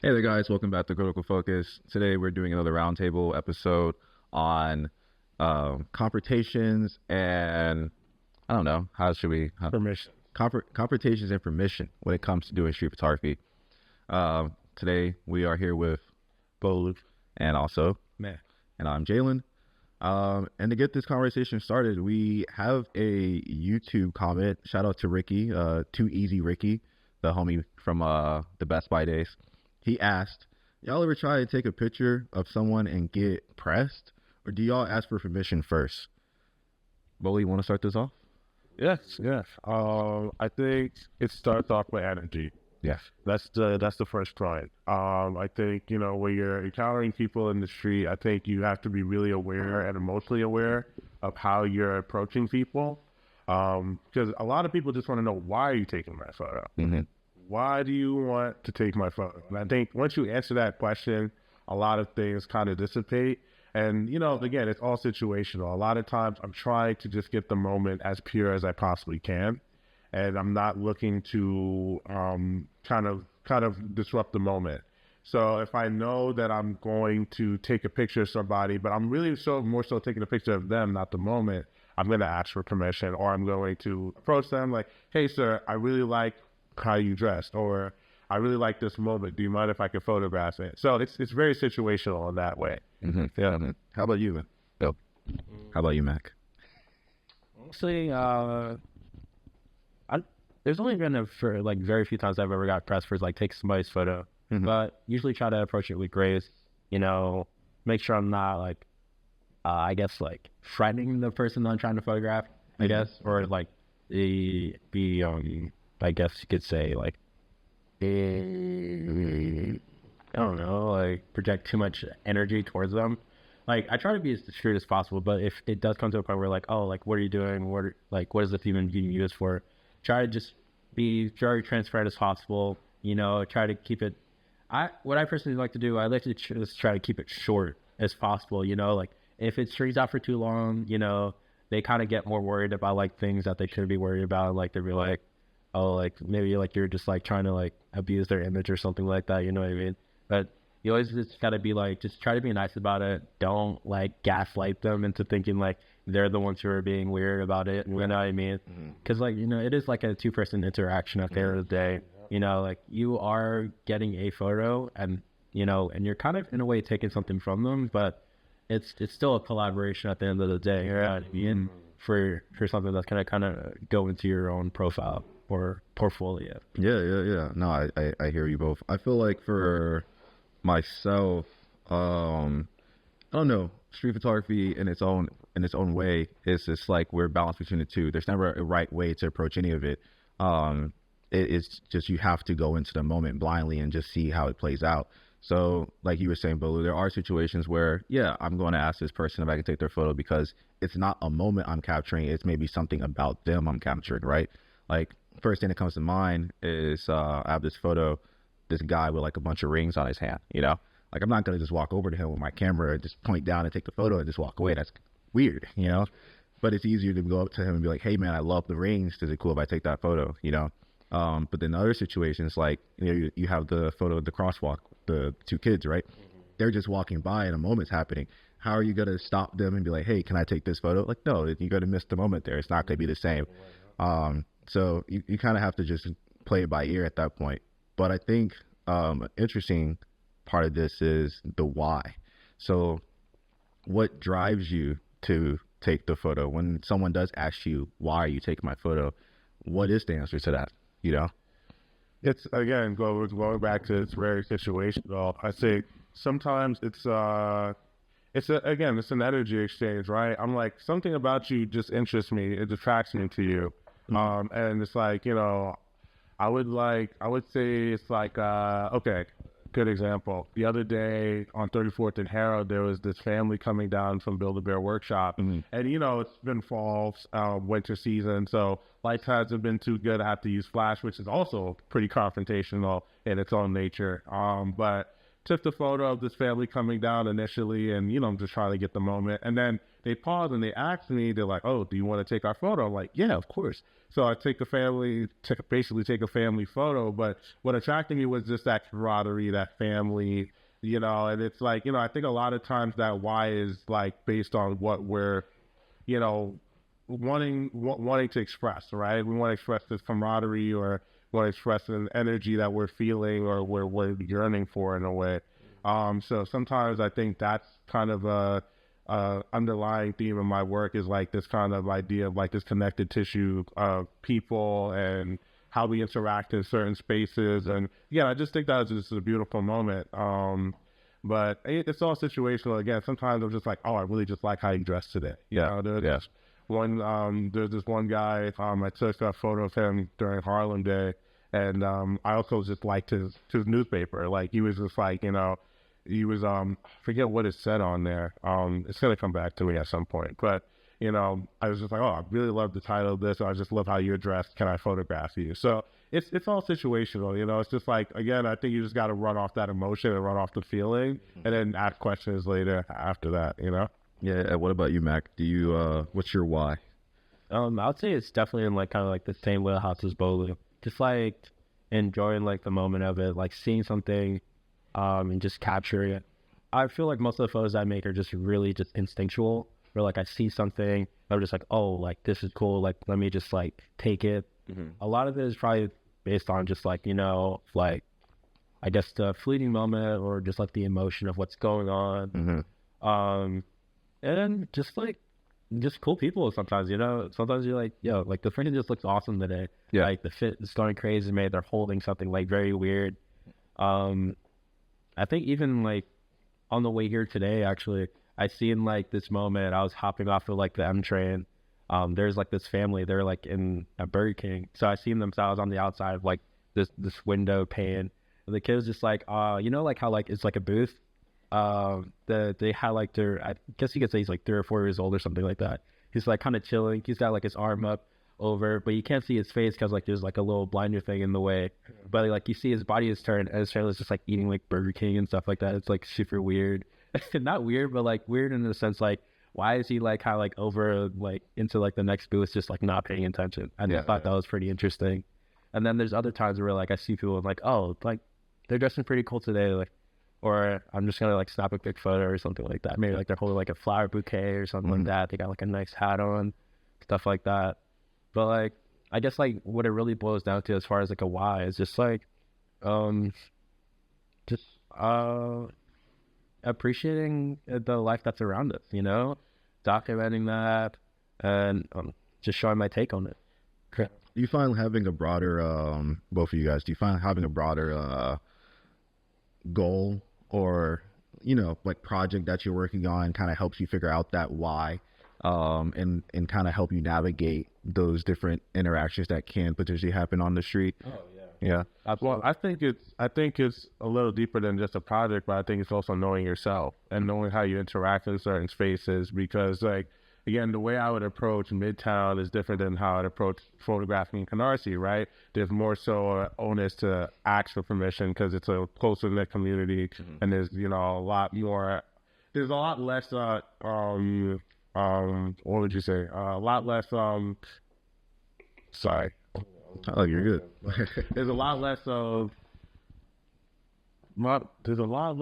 Hey there, guys. Welcome back to Critical Focus. Today, we're doing another roundtable episode on confrontations and I don't know, Permission. confrontations and permission when it comes to doing street photography. Today, we are here with Bolu. and also, Man. and I'm Jalen. And to get this conversation started, we have a YouTube comment. Shout out to Ricky, Too Easy Ricky, the homie from the Best Buy days. He asked, y'all ever try to take a picture of someone and get pressed? Or do y'all ask for permission first? Bully, you want to start this off? Yes. I think it starts off with energy. Yes. That's the first point. I think, when you're encountering people in the street, I think you have to be really aware and emotionally aware of how you're approaching people. Because a lot of people just want to know, why are you taking my photo? Mm-hmm. Why do you want to take my photo? And I think once you answer that question, a lot of things kind of dissipate. And, again, it's all situational. A lot of times I'm trying to just get the moment as pure as I possibly can. And I'm not looking to kind of disrupt the moment. So if I know that I'm going to take a picture of somebody, but I'm really more so taking a picture of them, not the moment, I'm going to ask for permission, or I'm going to approach them like, hey, sir, I really like how you dressed, or I really like this moment. Do you mind if I can photograph it? So it's very situational in that way. Mm-hmm. Yeah. Man. How about you, man? Bill? How about you, Mac? Honestly, there's only been for like very few times I've ever got pressed for like take somebody's photo, Mm-hmm. but usually try to approach it with grace. Make sure I'm not like, I guess like frightening the person that I'm trying to photograph. I guess, or like I guess you could say like, I don't know, like project too much energy towards them. Like I try to be as discreet as possible, but if it does come to a point where like, oh, like what are you doing? What is this even being used for? Try to just be very transparent as possible. Try to keep it. What I personally like to do, I like to just try to keep it short as possible. Like if it strings out for too long, they kind of get more worried about like things that they shouldn't be worried about. Like they'll be like, oh, like maybe like you're just like trying to like abuse their image or something like that. You know what I mean? But you always just gotta be like, just try to be nice about it. Don't like gaslight them into thinking like they're the ones who are being weird about it. You know what I mean? Because like it is like a two-person interaction at the end of the day. Like you are getting a photo, and and you're kind of in a way taking something from them, but it's still a collaboration at the end of the day. You know what I mean? For something that's gonna kind of go into your own profile or portfolio. Yeah. No, I hear you both. I feel like for myself, I don't know, street photography in its own way is just like we're balanced between the two. There's never a right way to approach any of it. It's just you have to go into the moment blindly and just see how it plays out. So like you were saying, Bolu, there are situations where, yeah, I'm going to ask this person if I can take their photo because it's not a moment I'm capturing. It's maybe something about them I'm capturing, right? Like first thing that comes to mind is I have this photo, this guy with like a bunch of rings on his hand, like I'm not going to just walk over to him with my camera and just point down and take the photo and just walk away. That's weird. But it's easier to go up to him and be like, hey man, I love the rings. Is it cool if I take that photo? But then other situations, like, you have the photo of the crosswalk, the two kids, right? They're just walking by and a moment's happening. How are you going to stop them and be like, hey, can I take this photo? Like, no, you're going to miss the moment there. It's not going to be the same. So you kind of have to just play it by ear at that point. But I think an interesting part of this is the why. So what drives you to take the photo? When someone does ask you, why are you taking my photo? What is the answer to that? It's, again, going back to it's very situational. I think sometimes it's an energy exchange, right? I'm like, something about you just interests me. It attracts me to you. And it's like, I would say it's like, okay, good example. The other day on 34th and Harold, there was this family coming down from Build-A-Bear Workshop. And, it's been fall, winter season, so lights hasn't been too good. I have to use flash, which is also pretty confrontational in its own nature. But took the photo of this family coming down initially, and, I'm just trying to get the moment. And then they pause and they ask me, they're like, "Oh, do you want to take our photo?" I'm like, "Yeah, of course." So I take basically take a family photo. But what attracted me was just that camaraderie, that family, and it's like, I think a lot of times that why is like based on what we're, you know, wanting to express, right? We want to express this camaraderie, or want to express an energy that we're feeling or we're yearning for in a way. So sometimes I think that's kind of a underlying theme of my work, is like this kind of idea of like this connected tissue of people and how we interact in certain spaces. And yeah, I just think that's just a beautiful moment. But it's all situational. Again, sometimes I'm just like, oh, I really just like how you dress today. There's this one guy, I took a photo of him during Harlem Day, and I also just liked his newspaper. Like, he was just like, he was forget what it said on there. It's gonna come back to me at some point. But I was just like, oh, I really love the title of this. Or I just love how you're dressed. Can I photograph you? So it's all situational. It's just like, again, I think you just got to run off that emotion and run off the feeling, and then ask questions later after that. Yeah. What about you, Mac? Do you what's your why? I would say it's definitely in like kind of like the same wheelhouse as Bolu. Just like enjoying like the moment of it, like seeing something, and just capturing it. I feel like most of the photos I make are just really just instinctual. Where like I see something, I'm just like, oh, like this is cool. Like, let me just like take it. A lot of it is probably based on just like, like I guess the fleeting moment, or just like the emotion of what's going on. And just like, just cool people sometimes, sometimes you're like, yo, like the freaking just looks awesome today. Yeah. Like the fit is going crazy, made they're holding something like very weird. I think even like on the way here today, actually, I seen like this moment. I was hopping off of like the M train. There's like this family, they're like in a Burger King. So I seen them, so I was on the outside of like this window pane. And the kid was just like, like how like it's like a booth. They had like I guess you could say he's like 3 or 4 years old or something like that. He's like kind of chilling. He's got like his arm up over, but you can't see his face because like there's like a little blinder thing in the way. But like you see his body is turned, and his family is just like eating like Burger King and stuff like that. It's like super weird. Not weird, but like weird in the sense like, why is he like kind of like over like into like the next booth, just like not paying attention? I just thought that was pretty interesting. And then there's other times where like I see people like, oh, like they're dressing pretty cool today, like, or I'm just gonna like snap a quick photo or something like that. Maybe like they're holding like a flower bouquet or something like that. They got like a nice hat on, stuff like that. But like, I guess like what it really boils down to as far as like a why is just like, appreciating the life that's around us, documenting that, and just showing my take on it. Do you find having a broader, both of you guys, do you find having a broader goal, or like project that you're working on, kind of helps you figure out that why, and kind of help you navigate those different interactions that can potentially happen on the street? Yeah. Well, I think it's a little deeper than just a project, but I think it's also knowing yourself and knowing how you interact in certain spaces. Because, like, again, the way I would approach Midtown is different than how I'd approach photographing in Canarsie, right? There's more so onus to ask for permission because it's a closer knit community, and there's a lot more. There's a lot less. What would you say? A lot less. Sorry. Oh, you're good. There's a lot less of. There's a lot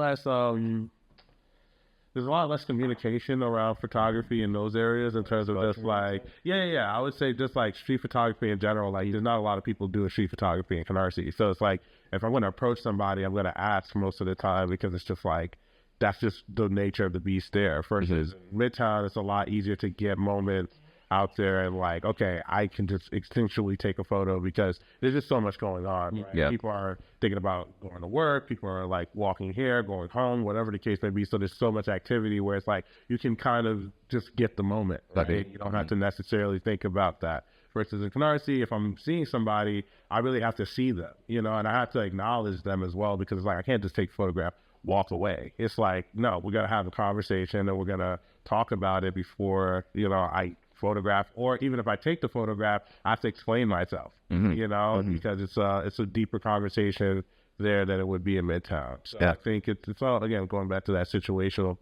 less communication around photography in those areas in terms of just like, I would say just like street photography in general. Like, there's not a lot of people doing street photography in Canarsie. So it's like, if I'm going to approach somebody, I'm going to ask most of the time, because it's just like, that's just the nature of the beast there. Versus Midtown, it's a lot easier to get moments out there and like, okay, I can just instinctually take a photo because there's just so much going on, right? Yeah. People are thinking about going to work, people are like walking here, going home, whatever the case may be. So there's so much activity where it's like you can kind of just get the moment, right? You don't have to necessarily think about that. Versus in Canarsie, if I'm seeing somebody, I really have to see them, and I have to acknowledge them as well, because it's like I can't just take a photograph, walk away. It's like, no, we're gonna have a conversation and we're gonna talk about it before I photograph, or even if I take the photograph, I have to explain myself, because it's a deeper conversation there than it would be in Midtown. So I think it's all, again, going back to that situational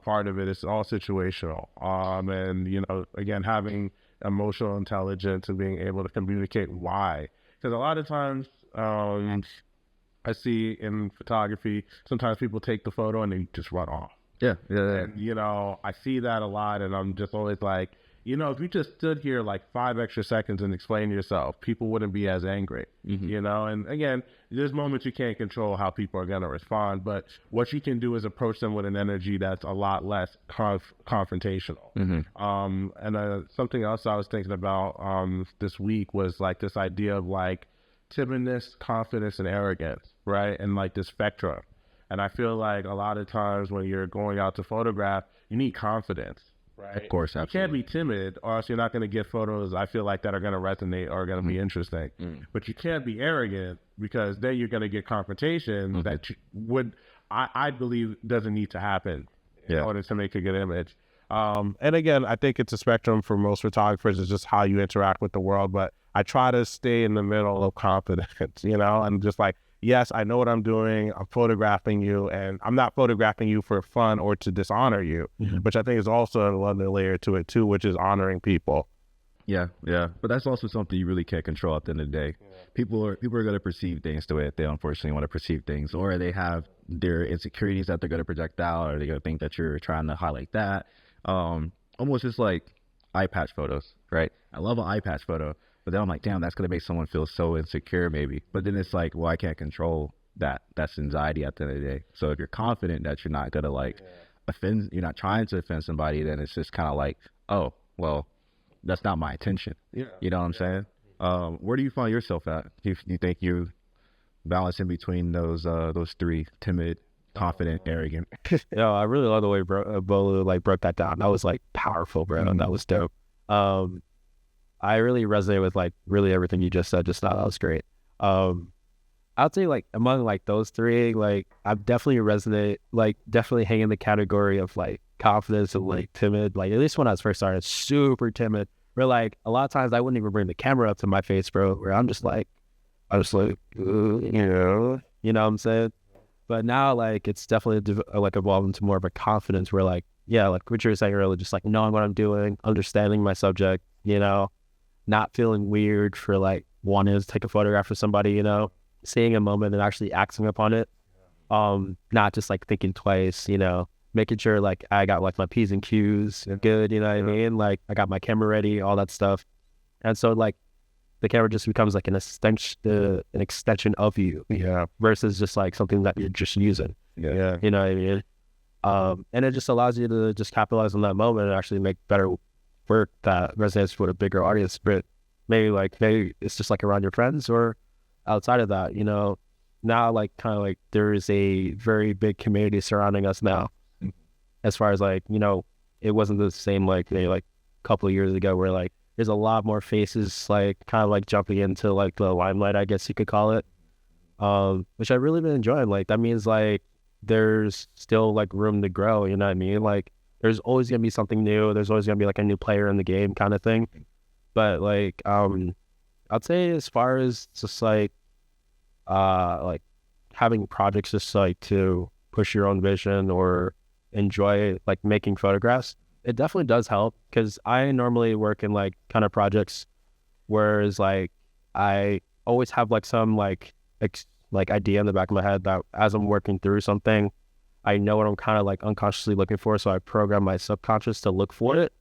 part of it. It's all situational. And, you know, again, having emotional intelligence and being able to communicate why. Because a lot of times I see in photography, sometimes people take the photo and they just run off. Yeah. And, you know, I see that a lot, and I'm just always like, you know, if you just stood here like 5 extra seconds and explained yourself, people wouldn't be as angry, you know? And again, there's moments you can't control how people are going to respond, but what you can do is approach them with an energy that's a lot less confrontational. And something else I was thinking about this week was like this idea of like timidness, confidence, and arrogance, right? And like this spectrum. And I feel like a lot of times when you're going out to photograph, you need confidence, right? Of course, absolutely. You can't be timid, or else you're not going to get photos, I feel like, that are going to resonate or are going to be interesting. But you can't be arrogant, because then you're going to get confrontation that I believe doesn't need to happen in order to make a good image. And again, I think it's a spectrum for most photographers. It's just how you interact with the world. But I try to stay in the middle of confidence, you know, and just like, yes, I know what I'm doing. I'm photographing you, and I'm not photographing you for fun or to dishonor you, which I think is also another layer to it too, which is honoring people. Yeah. But that's also something you really can't control at the end of the day. People are going to perceive things the way that they unfortunately want to perceive things, or they have their insecurities that they're going to project out, or they're going to think that you're trying to highlight that. Almost just like eye patch photos, right? I love an eye patch photo. But then I'm like, damn, that's going to make someone feel so insecure maybe. But then it's like, well, I can't control that. That's anxiety at the end of the day. So if you're confident that you're not going to like offend, you're not trying to offend somebody, then it's just kind of like, oh, well, that's not my intention. You know what I'm saying? Where do you find yourself at? Do you think you balance in between those three: timid, confident, arrogant? I really love the way Bolu like broke that down. That was like powerful, bro. That was dope. I really resonate with like really everything you just said just now. That was great. I'd say like among like those three, like I'm definitely definitely hang in the category of like confidence and like timid. Like at least when I was first started, super timid. Where like a lot of times I wouldn't even bring the camera up to my face, bro. Where I'm just like, you know what I'm saying? But now like it's definitely like evolved into more of a confidence where like, yeah, like what you were saying earlier, just like knowing what I'm doing, understanding my subject, you know, not feeling weird for like wanting to take a photograph of somebody, you know, seeing a moment and actually acting upon it. Not just like thinking twice, you know, making sure like I got like my P's and Q's good, you know what I mean? Like I got my camera ready, all that stuff. And so like the camera just becomes like an extension of you, versus just like something that you're just using. You know what I mean? And it just allows you to just capitalize on that moment and actually make better work that resonates with a bigger audience. But maybe it's just like around your friends or outside of that, you know. Now like kind of like there is a very big community surrounding us now, as far as like, you know, it wasn't the same like maybe like a couple of years ago where like there's a lot more faces like kind of like jumping into like the limelight, I guess you could call it, which I really been enjoying. Like that means like there's still like room to grow, you know what I mean? Like there's always gonna be something new. There's always gonna be like a new player in the game kind of thing. But like I'd say as far as just like having projects just like to push your own vision or enjoy like making photographs, it definitely does help, because I normally work in like kind of projects whereas like I always have like some like idea in the back of my head that as I'm working through something, I know what I'm kind of like unconsciously looking for, so I program my subconscious to look for it.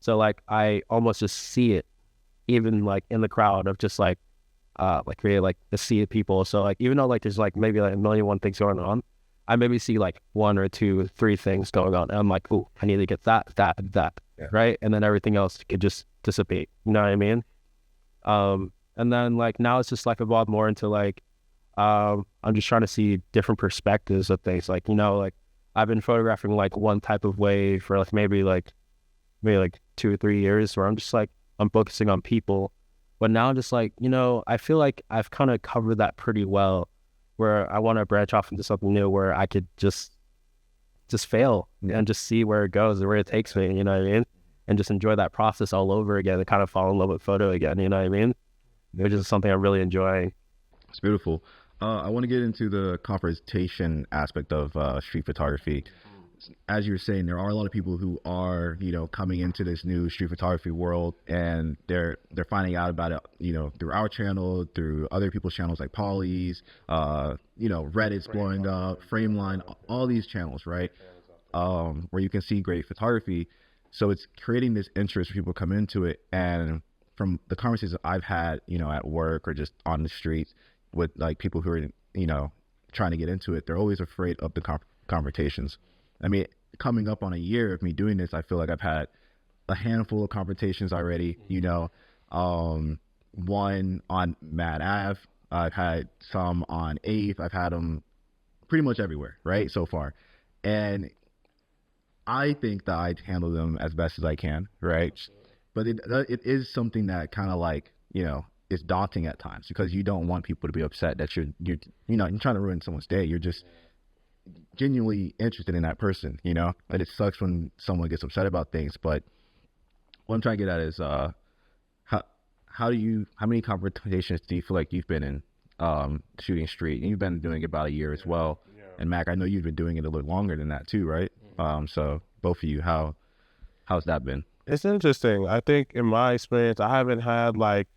So like I almost just see it, even like in the crowd of just like really like the sea of people. So like even though like there's like maybe like a million one things going on, I maybe see like 1 or 2, 3 things going on, and I'm like, ooh, I need to get that, right? And then everything else could just dissipate. You know what I mean? And then like now it's just like evolved more into like I'm just trying to see different perspectives of things. Like, you know, like I've been photographing like one type of way for like maybe 2 or 3 years, where I'm just like I'm focusing on people. But now just like, you know, I feel like I've kind of covered that pretty well, where I want to branch off into something new where I could just fail and just see where it goes and where it takes me, you know what I mean? And just enjoy that process all over again and kind of fall in love with photo again, you know what I mean? Which is something I'm really enjoying. It's beautiful. I want to get into the confrontation aspect of street photography. as you were saying, there are a lot of people who are, coming into this new street photography world, and they're finding out about it, through our channel, through other people's channels like Polly's, Reddit's blowing up, Frameline, all these channels, right? Where you can see great photography. So it's creating this interest for people to come into it. And from the conversations I've had, at work or just on the streets with like people who are, trying to get into it, they're always afraid of the confrontations. I mean, coming up on a year of me doing this, I feel like I've had a handful of confrontations already, one on Mad Ave. I've had some on 8th. I've had them pretty much everywhere, right, so far. And I think that I handle them as best as I can, right? But it is something that kind of like, is daunting at times, because you don't want people to be upset that you're trying to ruin someone's day. You're just genuinely interested in that person, and it sucks when someone gets upset about things. But what I'm trying to get at is how many confrontations do you feel like you've been in shooting street? And you've been doing it about a year as well. Yeah. And Mac, I know you've been doing it a little longer than that too, right? So both of you, how's that been? It's interesting. I think in my experience, I haven't had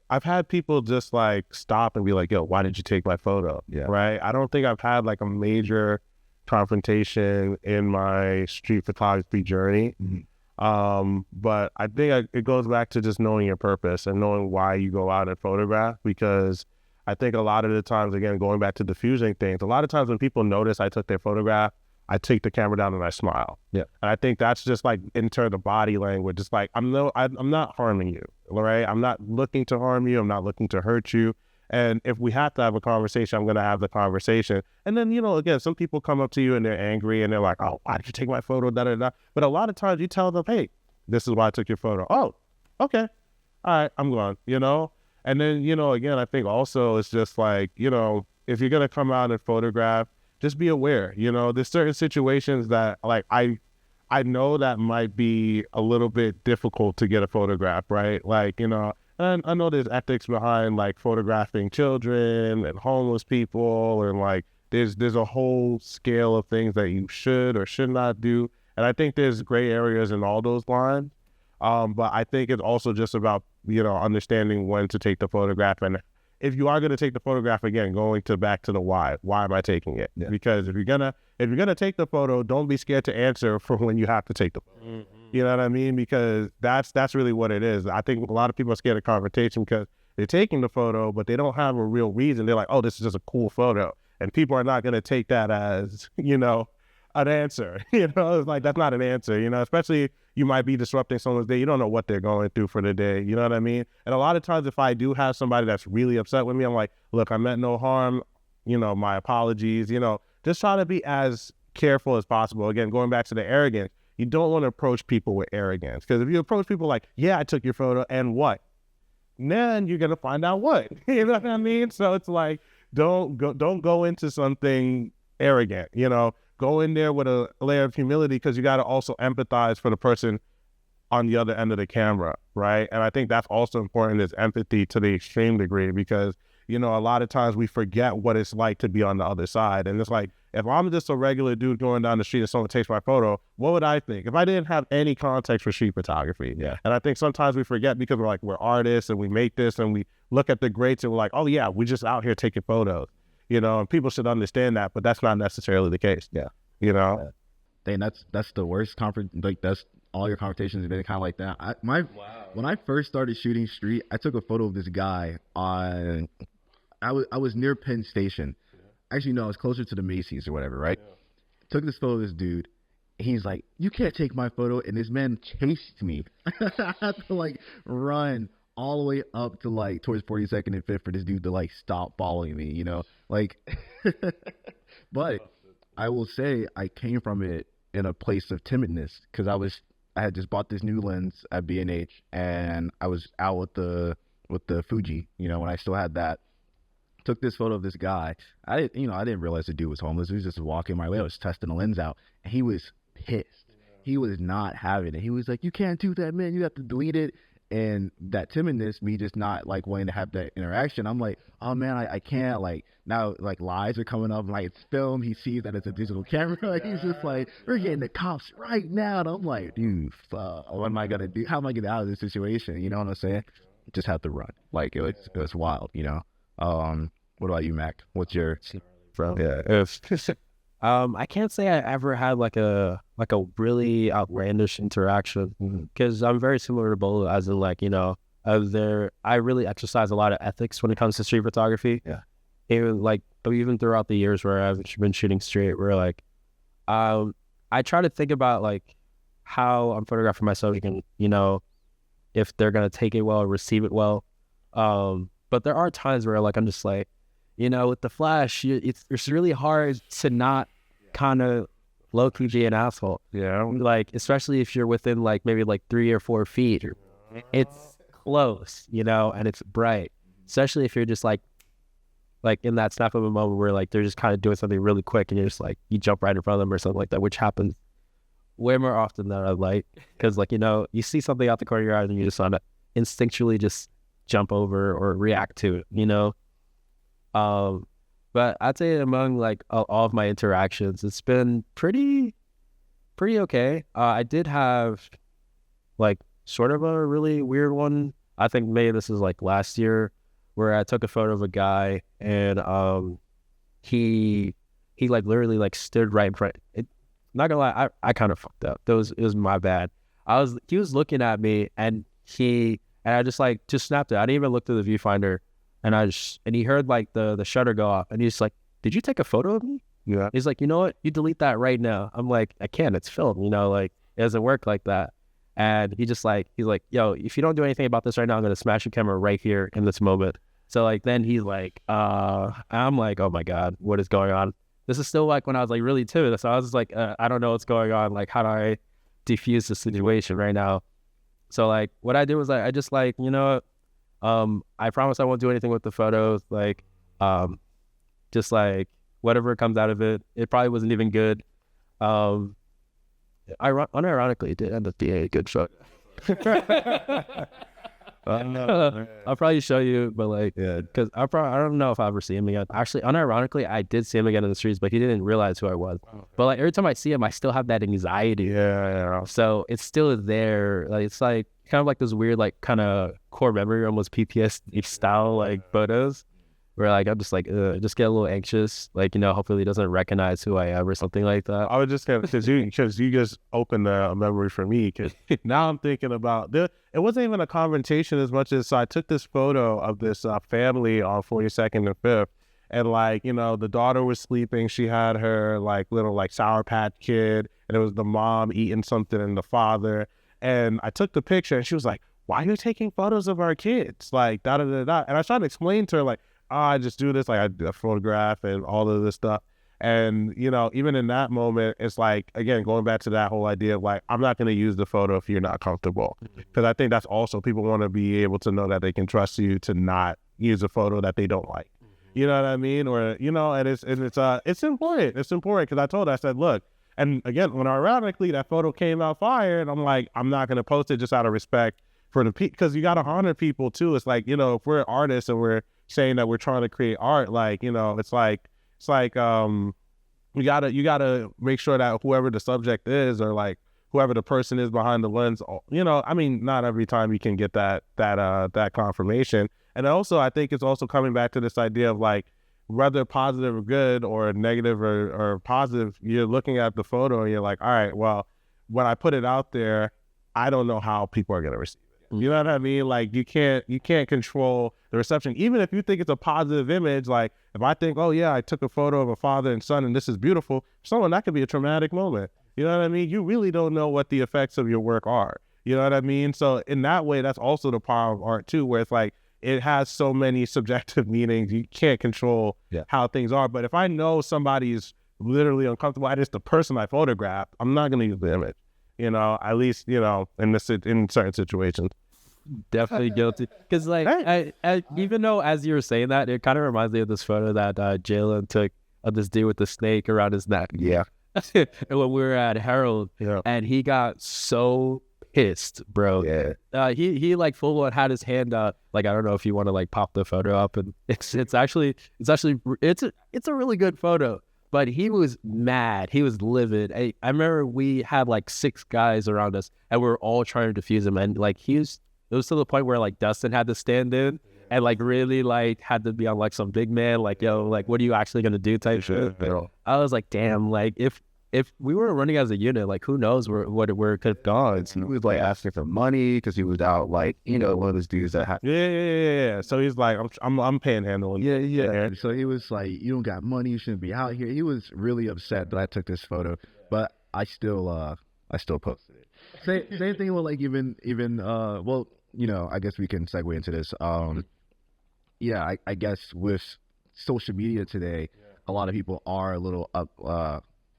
I've had people just like stop and be like, yo, why did you take my photo? Yeah. Right. I don't think I've had like a major confrontation in my street photography journey. Mm-hmm. But I think it goes back to just knowing your purpose and knowing why you go out and photograph, because I think a lot of the times, again, going back to diffusing things, a lot of times when people notice I took their photograph, I take the camera down and I smile. Yeah. And I think that's just like in terms of body language. It's like, I'm not harming you, right? I'm not looking to harm you. I'm not looking to hurt you. And if we have to have a conversation, I'm going to have the conversation. And then, again, some people come up to you and they're angry and they're like, oh, why did you take my photo? Da, da, da. But a lot of times you tell them, hey, this is why I took your photo. Oh, okay. All right, I'm gone, And then, again, I think also it's just like, if you're going to come out and photograph, just be aware, there's certain situations that like, I know that might be a little bit difficult to get a photograph, right? Like, and I know there's ethics behind like photographing children and homeless people, and like, there's a whole scale of things that you should or should not do. And I think there's gray areas in all those lines. But I think it's also just about, understanding when to take the photograph. And if you are going to take the photograph, again, back to the why am I taking it? Yeah. Because if you're gonna take the photo, don't be scared to answer for when you have to take the photo. Mm-hmm. You know what I mean? Because that's really what it is. I think a lot of people are scared of confrontation because they're taking the photo, but they don't have a real reason. They're like, oh, this is just a cool photo. And people are not going to take that as, an answer. It's like, that's not an answer, especially you might be disrupting someone's day. You don't know what they're going through for the day. You know what I mean? And a lot of times if I do have somebody that's really upset with me, I'm like, look, I meant no harm. My apologies, just try to be as careful as possible. Again, going back to the arrogance, you don't want to approach people with arrogance, because if you approach people like, yeah, I took your photo and what? Then you're going to find out what, you know what I mean? So it's like, don't go into something arrogant, go in there with a layer of humility, because you got to also empathize for the person on the other end of the camera, right? And I think that's also important, is empathy to the extreme degree, because, a lot of times we forget what it's like to be on the other side. And it's like, if I'm just a regular dude going down the street and someone takes my photo, what would I think if I didn't have any context for street photography? Yeah. And I think sometimes we forget, because we're like, we're artists and we make this and we look at the greats and we're like, oh yeah, we're just out here taking photos, and people should understand that, but that's not necessarily the case. Yeah. Dang, that's the worst like that's all your conversations have been kind of like that. When I first started shooting street, I took a photo of this guy I was near Penn Station. Yeah. Actually, no, I was closer to the Macy's or whatever, right? Yeah. Took this photo of this dude. He's like, you can't take my photo. And this man chased me. I had to like run all the way up to like towards 42nd and 5th for this dude to like stop following me, like, but I will say I came from it in a place of timidness, because I had just bought this new lens at B&H, and I was out with the Fuji, when I still had that. Took this photo of this guy. I didn't realize the dude was homeless. He was just walking my way. I was testing the lens out, and he was pissed. Yeah. He was not having it. He was like, "You can't do that, man. You have to delete it." And that timidness, me just not like wanting to have that interaction, I'm like, oh man, I can't. Like now, like lies are coming up, like it's filmed. He sees that it's a digital camera. Like he's just like, we're getting the cops right now. And I'm like, dude, what am I gonna do? How am I gonna get out of this situation? You know what I'm saying? Just have to run. Like it was wild. You know. What about you, Mac? What's your Bro? Yeah. I can't say I ever had like a really outlandish interaction because I'm very similar to Bolo, as in like, you know, I really exercise a lot of ethics when it comes to street photography. Yeah. Even like even throughout the years where I've been shooting street, where like I try to think about like how I'm photographing my subject and, you know, if they're gonna take it well, receive it well. But there are times where like I'm just like, you know, with the flash, it's really hard to not kind of low-key be an asshole. Yeah. Like, especially if you're within like maybe like 3 or 4 feet. It's close, you know, and it's bright. Especially if you're just like in that snap of a moment where like they're just kind of doing something really quick and you're just like, you jump right in front of them or something like that, which happens way more often than I'd like. Because like, you know, you see something out the corner of your eyes and you just want to instinctually just jump over or react to it, you know? But I'd say among like all of my interactions, it's been pretty okay. I did have like sort of a really weird one. I think maybe this is like last year where I took a photo of a guy and he like literally like stood right in front. Not gonna lie, I kind of fucked up. It was my bad. He was looking at me and I just snapped it. I didn't even look through the viewfinder. And he heard like the shutter go off and he's like, did you take a photo of me? Yeah. He's like, you know what? You delete that right now. I'm like, I can't, it's filmed, you know, like it doesn't work like that. And he's like, yo, if you don't do anything about this right now, I'm going to smash your camera right here in this moment. So like, then he's like, I'm like, oh my God, what is going on? This is still like when I was like really timid. So I was just like, I don't know what's going on. Like, how do I defuse the situation right now? So like, what I did was I just like, you know what? I promise I won't do anything with the photos. Like, just like whatever comes out of it, it probably wasn't even good. Unironically, it did end up being a good photo. I'll probably show you, but like, yeah, because I don't know if I'll ever see him again. Actually, unironically, I did see him again in the streets, but he didn't realize who I was. Okay. But like every time I see him, I still have that anxiety. Yeah. So it's still there. Like it's like kind of like this weird, like kind of core memory, almost PTSD style, like photos, where like I'm just like, just get a little anxious, like, you know, hopefully he doesn't recognize who I am or something like that. I was just gonna, because you just opened a memory for me, because now I'm thinking about it wasn't even a confrontation as much as, so I took this photo of this family on 42nd and 5th, and like, you know, the daughter was sleeping, she had her like little like Sour Patch Kid, and it was the mom eating something and the father, and I took the picture and she was like, why are you taking photos of our kids? Like da da da da. And I tried to explain to her like, I just do this, like I photograph and all of this stuff. And, you know, even in that moment, it's like, again, going back to that whole idea of like, I'm not going to use the photo if you're not comfortable. Because I think that's also, people want to be able to know that they can trust you to not use a photo that they don't like. You know what I mean? Or, you know, and it's important. It's important because I told her, I said, look, and again, when ironically that photo came out fire, and I'm like, I'm not going to post it just out of respect for the people, because you got to honor people too. It's like, you know, if we're artists and we're saying that we're trying to create art, like, you know, it's like you gotta make sure that whoever the subject is, or like whoever the person is behind the lens, you know, I mean, not every time you can get that confirmation. And also, I think it's also coming back to this idea of like, whether positive or good, or negative or positive, you're looking at the photo and you're like, all right, well, when I put it out there, I don't know how people are gonna receive it. You know what I mean? Like you can't control the reception. Even if you think it's a positive image, like if I think, oh yeah, I took a photo of a father and son and this is beautiful, for someone that could be a traumatic moment. You know what I mean? You really don't know what the effects of your work are. You know what I mean? So in that way, that's also the power of art too, where it's like, it has so many subjective meanings. You can't control how things are. But if I know somebody's literally uncomfortable, and it's the person I photographed, I'm not going to use the image. You know, at least, you know, in certain situations. Definitely guilty. Because like, I even though as you were saying that, it kind of reminds me of this photo that Yajlin took of this dude with the snake around his neck. Yeah. And when we were at Harold, and he got so pissed, bro. Yeah. He like full on had his hand up. Like, I don't know if you want to like pop the photo up, and it's a really good photo. But he was mad. He was livid. I remember we had like 6 guys around us, and we were all trying to defuse him. And like it was to the point where like Dustin had to stand in and like really like had to be on like some big man, like, yo, like, what are you actually gonna do type shit. I was like, damn, like if we were running as a unit, like, who knows where it could have gone. He was like asking for money because he was out, like, you know, one of those dudes that had. Yeah. So he's like, I'm panhandling. Yeah. So he was like, you don't got money, you shouldn't be out here. He was really upset that I took this photo, but I still posted it. Same thing with like even well, you know, I guess we can segue into this. Yeah, I guess with social media today, a lot of people are a little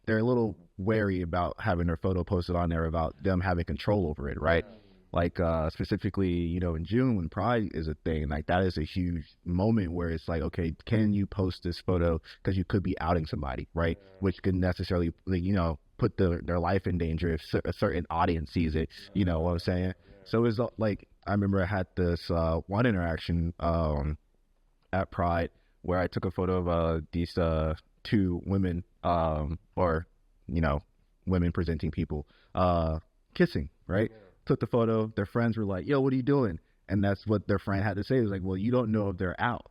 they're a little wary about having their photo posted on there, about them having control over it, right? Like specifically, you know, in June when Pride is a thing, like that is a huge moment where it's like, okay, can you post this photo because you could be outing somebody, right? Which could necessarily, like, you know, put their life in danger if a certain audience sees it. You know what I'm saying? So it's like, I remember I had this one interaction at Pride where I took a photo of these 2 women, or, you know, women presenting people, kissing, right? Took the photo. Their friends were like, yo, what are you doing? And that's what their friend had to say. It was like, well, you don't know if they're out.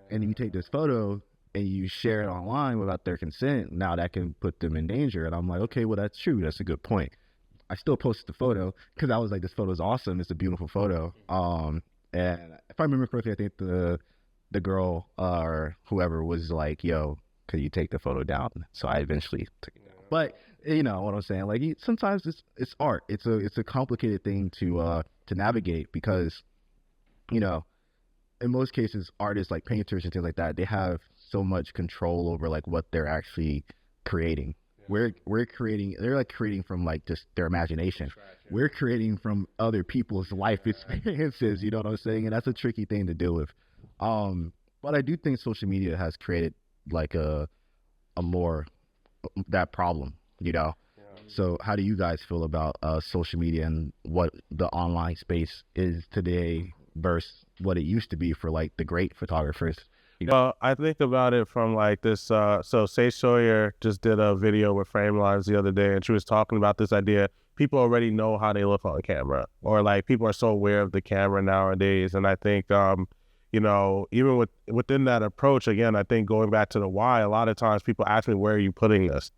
And you take this photo and you share it online without their consent, now that can put them in danger. And I'm like, okay, well, that's true. That's a good point. I still posted the photo because I was like, this photo is awesome. It's a beautiful photo. And if I remember correctly, I think the girl or whoever was like, yo, could you take the photo down? So I eventually took it down. But you know what I'm saying? Like, sometimes it's art. It's a complicated thing to navigate because, you know, in most cases, artists like painters and things like that, they have so much control over like what they're actually creating. We're creating, they're like creating from like just their imagination. We're creating from other people's life experiences, you know what I'm saying? And that's a tricky thing to deal with. But I do think social media has created like a more that problem, you know? So how do you guys feel about social media and what the online space is today versus what it used to be for like the great photographers? Well, I think about it from like this. So Say Sawyer just did a video with Frame Lines the other day, and she was talking about this idea. People already know how they look on camera, or like people are so aware of the camera nowadays. And I think, you know, even within that approach, again, I think going back to the why, a lot of times people ask me, where are you putting this?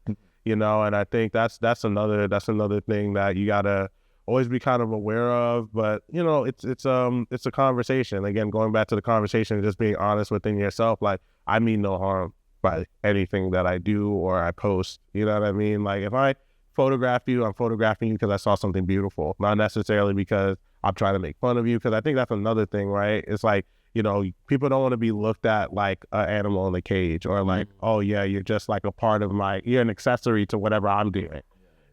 You know, and I think that's another thing that you gotta always be kind of aware of. But you know, it's a conversation. Again, going back to the conversation and just being honest within yourself. Like, I mean no harm by anything that I do or I post. You know what I mean? Like, if I photograph you, I'm photographing you because I saw something beautiful, not necessarily because I'm trying to make fun of you. Because I think that's another thing, right? It's like, you know, people don't want to be looked at like an animal in a cage, or like, oh yeah, you're just like a part of you're an accessory to whatever I'm doing.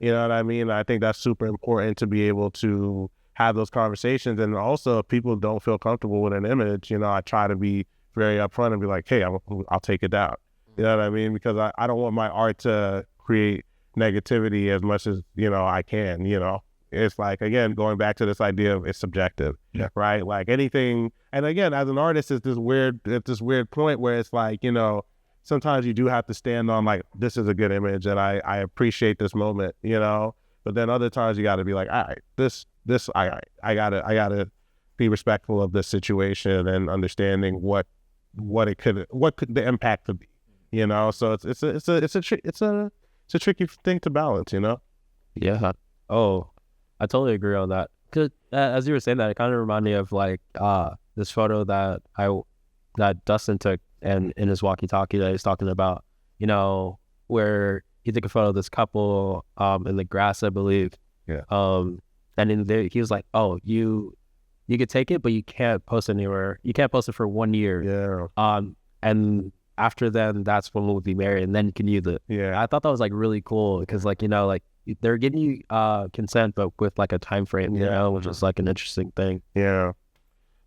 You know what I mean? I think that's super important to be able to have those conversations. And also, if people don't feel comfortable with an image, you know, I try to be very upfront and be like, hey, I'll take it down. You know what I mean? Because I don't want my art to create negativity as much as, you know, I can, you know. It's like, again, going back to this idea of it's subjective, right? Like anything, and again, as an artist, it's this weird point where it's like, you know, sometimes you do have to stand on like, this is a good image and I appreciate this moment, you know. But then other times you got to be like, all right, I gotta be respectful of this situation and understanding what could the impact could be, you know. So it's a tricky thing to balance, you know. Yeah. Oh, I totally agree on that. Cause as you were saying that, it kind of reminded me of like this photo that Dustin took, and in his walkie-talkie that he's talking about, you know, where he took a photo of this couple in the grass, I believe. Yeah. And in there, he was like, "Oh, you could take it, but you can't post anywhere. You can't post it for 1 year. Yeah. And after then, that's when we'll be married, and then you can use it." Yeah. I thought that was like really cool because, like, you know, like they're giving you consent, but with like a time frame, you know, which is like an interesting thing. Yeah.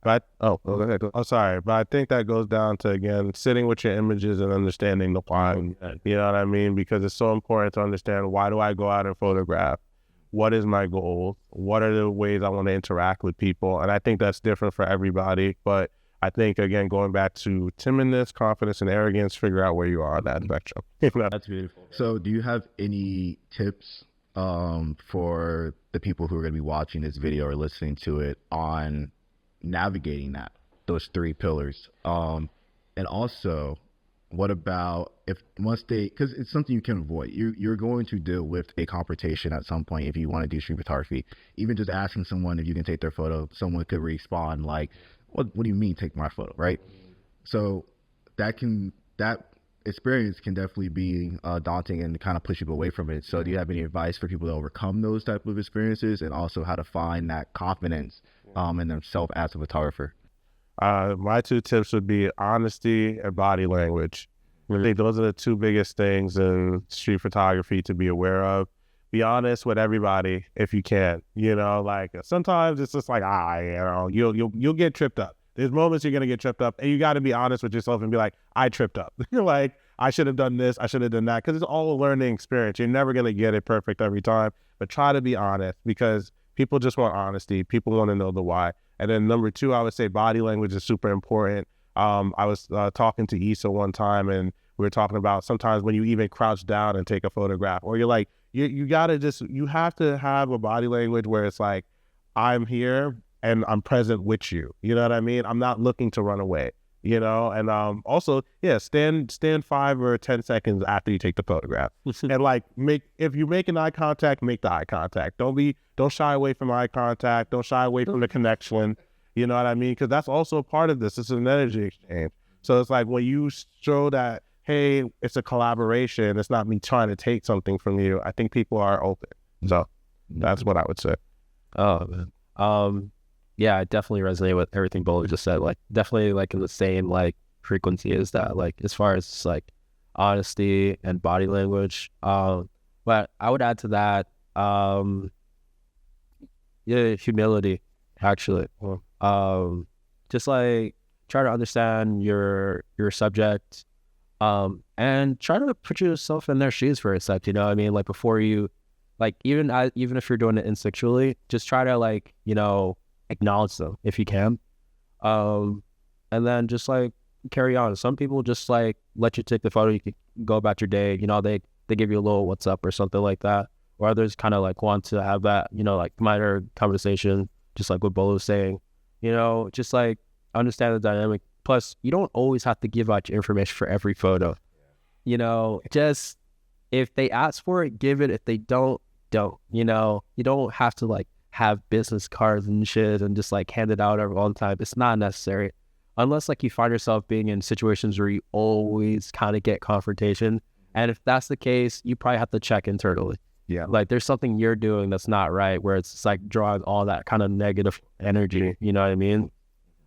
But go ahead. Oh, sorry, but I think that goes down to, again, sitting with your images and understanding the why. You know what I mean? Because it's so important to understand, why do I go out and photograph? what is my goal? What are the ways I want to interact with people? And I think that's different for everybody. But I think, again, going back to timidness, confidence, and arrogance, figure out where you are on that spectrum. That's beautiful. So, do you have any tips for the people who are going to be watching this video or listening to it on navigating those 3 pillars? And also, what about if once because it's something you can avoid. You're going to deal with a confrontation at some point if you want to do street photography. Even just asking someone if you can take their photo, someone could respond like, what do you mean take my photo, right? So that experience can definitely be daunting and kind of push people away from it. So do you have any advice for people to overcome those type of experiences, and also how to find that confidence in themselves as a photographer? My 2 tips would be honesty and body language. I think those are the 2 biggest things in street photography to be aware of. Be honest with everybody if you can. Like sometimes it's just like, you'll get tripped up. There's moments you're gonna get tripped up, and you got to be honest with yourself and be like, I tripped up. You're like, I should have done this, I should have done that, because it's all a learning experience. You're never gonna get it perfect every time, but try to be honest, because people just want honesty. People want to know the why. And then number 2, I would say body language is super important. I was talking to Issa one time, and we were talking about sometimes when you even crouch down and take a photograph, or you're like, you have to have a body language where it's like, I'm here and I'm present with you. You know what I mean? I'm not looking to run away, and also, stand 5 or 10 seconds after you take the photograph. And like, if you're making eye contact, make the eye contact. Don't shy away from eye contact. Don't shy away from the connection. You know what I mean? Because that's also a part of this. It's an energy exchange. So it's like when you show that, hey, it's a collaboration, it's not me trying to take something from you, I think people are open. So that's what I would say. Oh, man. Yeah, I definitely resonate with everything Bolo just said. Like, definitely like in the same like frequency as that. Like, as far as like honesty and body language. But I would add to that, humility, actually. Just like try to understand your subject, and try to put yourself in their shoes for a sec. You know what I mean? Like, before you, like, even if you're doing it instinctually, just try to like, acknowledge them if you can, and then just like carry on. Some people just like let you take the photo, you can go about your day. They give you a little what's up or something like that, or others kind of like want to have that like minor conversation, just like what Bolo was saying. Just like understand the dynamic. Plus, you don't always have to give out your information for every photo. Just if they ask for it, give it. If they don't. You don't have to like have business cards and shit and just like hand it out all the time. It's not necessary, unless like you find yourself being in situations where you always kind of get confrontation. And if that's the case, you probably have to check internally. Yeah, like there's something you're doing that's not right, where it's like drawing all that kind of negative energy. You know what I mean?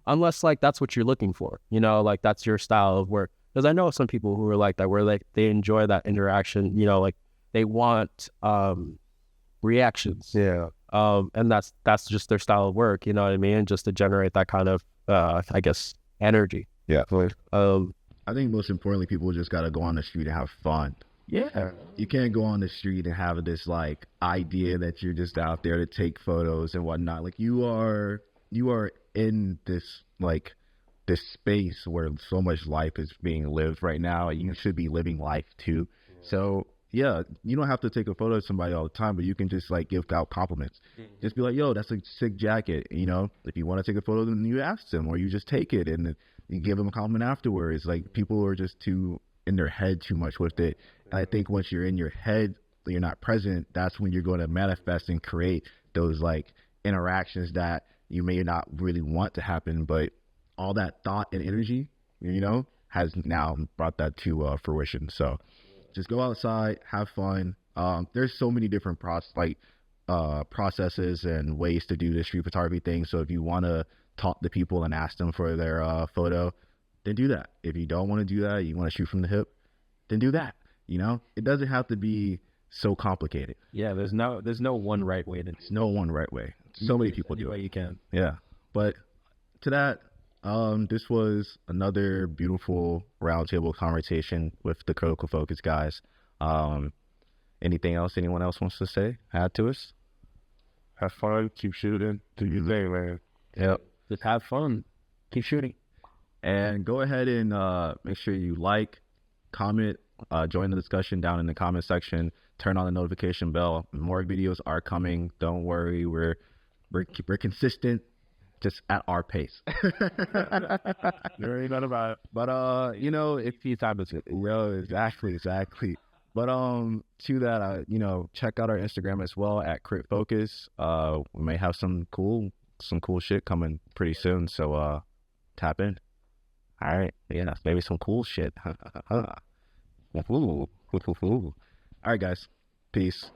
Unless like that's what you're looking for. Like that's your style of work. Because I know some people who are like that, where like they enjoy that interaction. Like they want reactions. Yeah. And that's just their style of work, you know what I mean? Just to generate that kind of I guess energy. Yeah. I think most importantly, people just gotta go on the street and have fun. Yeah. You can't go on the street and have this like idea that you're just out there to take photos and whatnot. Like you are in this like this space where so much life is being lived right now. You should be living life too. So yeah, you don't have to take a photo of somebody all the time, but you can just like give out compliments. Just be like, yo, that's a sick jacket. If you want to take a photo, then you ask them, or you just take it and you give them a compliment afterwards. Like people are just too in their head too much with it. And I think once you're in your head, you're not present, that's when you're going to manifest and create those like interactions that you may not really want to happen, but all that thought and energy, has now brought that to fruition. So just go outside, have fun. There's so many different processes and ways to do the street photography thing. So if you want to talk to people and ask them for their photo, then do that. If you don't want to do that, you want to shoot from the hip, then do that. It doesn't have to be so complicated. Yeah, there's no one right way to. There's no one right way. So many people do it. You can. Yeah, but to that, this was another beautiful roundtable conversation with the Critical Focus guys. Anything else anyone else wants to say, add to us? have fun, keep shooting, do your thing, man. Yep. Just have fun. Keep shooting. And go ahead and make sure you like, comment, join the discussion down in the comment section. Turn on the notification bell. More videos are coming. Don't worry, we're consistent, just at our pace. There ain't nothing about it. But you know, if you times exactly. But to that, you know, check out our Instagram as well at Crit Focus. We may have some cool shit coming pretty soon. So tap in. All right, yeah, maybe some cool shit. All right, guys, peace.